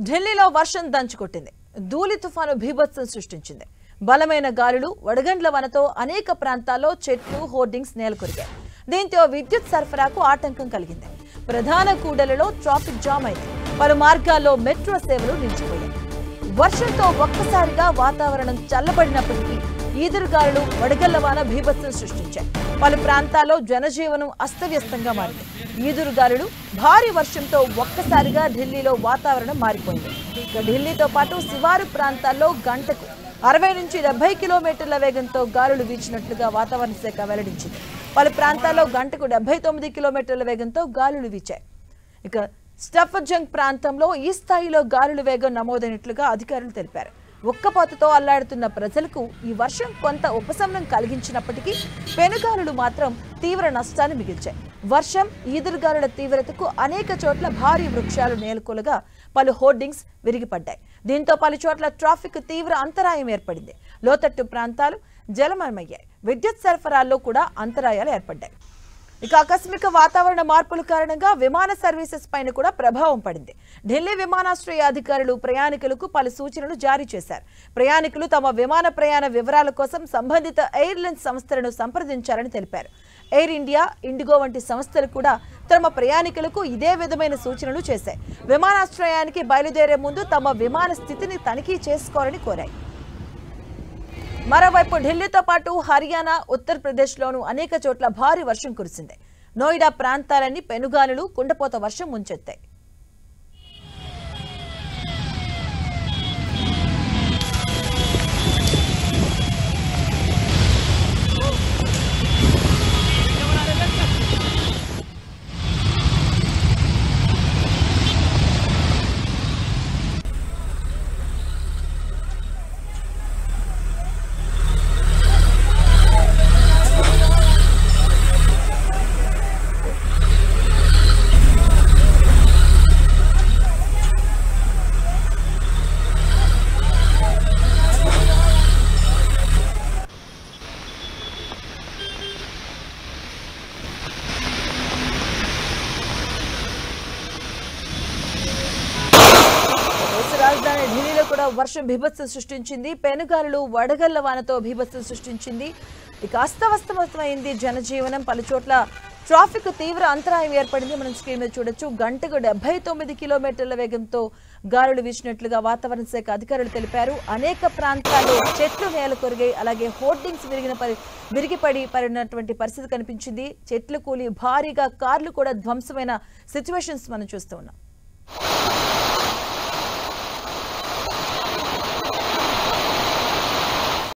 ఢిల్లీలో వర్షం దంచుకొట్టింది. ధూళి తుఫాను బీభత్సం సృష్టించింది. బలమైన గాలులు, వడగండ్ల వానతో అనేక ప్రాంతాల్లో చెట్లు, హోర్డింగ్స్ నేలకొరిగాయి. దీంతో విద్యుత్ సరఫరాకు ఆటంకం కలిగింది. ప్రధాన కూడలిలో ట్రాఫిక్ జామ్ అయింది. పలు మార్గాల్లో మెట్రో సేవలు నిలిచిపోయాయి. వర్షంతో ఒక్కసారిగా వాతావరణం చల్లబడినప్పటికీ ఈదురుగాలులు, వడగళ్ల వాన బీభత్సం సృష్టించాయి. పలు ప్రాంతాల్లో జనజీవనం అస్తవ్యస్తంగా మారింది. ఈదురుగాలులు, భారీ వర్షంతో ఒక్కసారిగా ఢిల్లీలో వాతావరణం మారిపోయింది. ఇక ఢిల్లీతో పాటు శివారు ప్రాంతాల్లో గంటకు 60 నుంచి 70 కిలోమీటర్ల వేగంతో గాలులు వీచినట్లుగా వాతావరణ శాఖ వెల్లడించింది. పలు ప్రాంతాల్లో గంటకు 79 కిలోమీటర్ల వేగంతో గాలులు వీచాయి. ఇక స్టఫర్జంగ్ ప్రాంతంలో ఈ స్థాయిలో గాలుల వేగం నమోదైనట్లుగా అధికారులు తెలిపారు. ఉక్కపోతతో అల్లాడుతున్న ప్రజలకు ఈ వర్షం కొంత ఉపశమనం కలిగించినప్పటికీ పెనుగాలులు మాత్రం తీవ్ర నష్టాన్ని మిగిల్చాయి. వర్షం, ఈదురుగాలుల తీవ్రతకు అనేక చోట్ల భారీ వృక్షాలు నేలకొలగా పలు హోర్డింగ్స్ విరిగిపడ్డాయి. దీంతో పలు చోట్ల ట్రాఫిక్ తీవ్ర అంతరాయం ఏర్పడింది. లోతట్టు ప్రాంతాలు జలమయమయ్యాయి. విద్యుత్ సరఫరాల్లో కూడా అంతరాయాలు ఏర్పడ్డాయి. ఇక ఆకస్మిక వాతావరణ మార్పుల కారణంగా విమాన సర్వీసెస్ పైన కూడా ప్రభావం పడింది. ఢిల్లీ విమానాశ్రయ అధికారులు ప్రయాణికులకు పలు సూచనలు జారీ చేశారు. ప్రయాణికులు తమ విమాన ప్రయాణ వివరాల కోసం సంబంధిత ఎయిర్లైన్స్ సంస్థలను సంప్రదించాలని తెలిపారు. ఎయిర్ ఇండియా, ఇండిగో వంటి సంస్థలు కూడా తమ ప్రయాణికులకు ఇదే విధమైన సూచనలు చేశాయి. విమానాశ్రయానికి బయలుదేరే ముందు తమ విమాన స్థితిని తనిఖీ చేసుకోవాలని కోరాయి. మరోవైపు ఢిల్లీతో పాటు హర్యానా, ఉత్తరప్రదేశ్లోనూ అనేక చోట్ల భారీ వర్షం కురిసింది. నోయిడా ప్రాంతాలన్నీ పెనుగాలులు, కుండపోత వర్షం ముంచెత్తాయి. రాజధాని ఢిల్లీలో కూడా వర్షం బీభత్సం సృష్టించింది. పెనుగాలులు, వడగళ్ల వానతో బీభత్సం సృష్టించింది. ఇక అస్తవ్యస్తమైంది జనజీవనం. పలు చోట్ల ట్రాఫిక్ తీవ్ర అంతరాయం ఏర్పడింది. మనం స్క్రీన్ మీద చూడొచ్చు. గంటకు 79 కిలోమీటర్ల వేగంతో గాలులు వీచినట్లుగా వాతావరణ శాఖ అధికారులు తెలిపారు. అనేక ప్రాంతాల్లో చెట్లు నేల కొరిగాయి. అలాగే హోర్డింగ్స్ విరిగిపడి పడినటువంటి పరిస్థితి కనిపించింది. చెట్లు కూలి భారీగా కార్లు కూడా ధ్వంసమైన సిచ్యువేషన్స్ మనం చూస్తూ ఉన్నాం.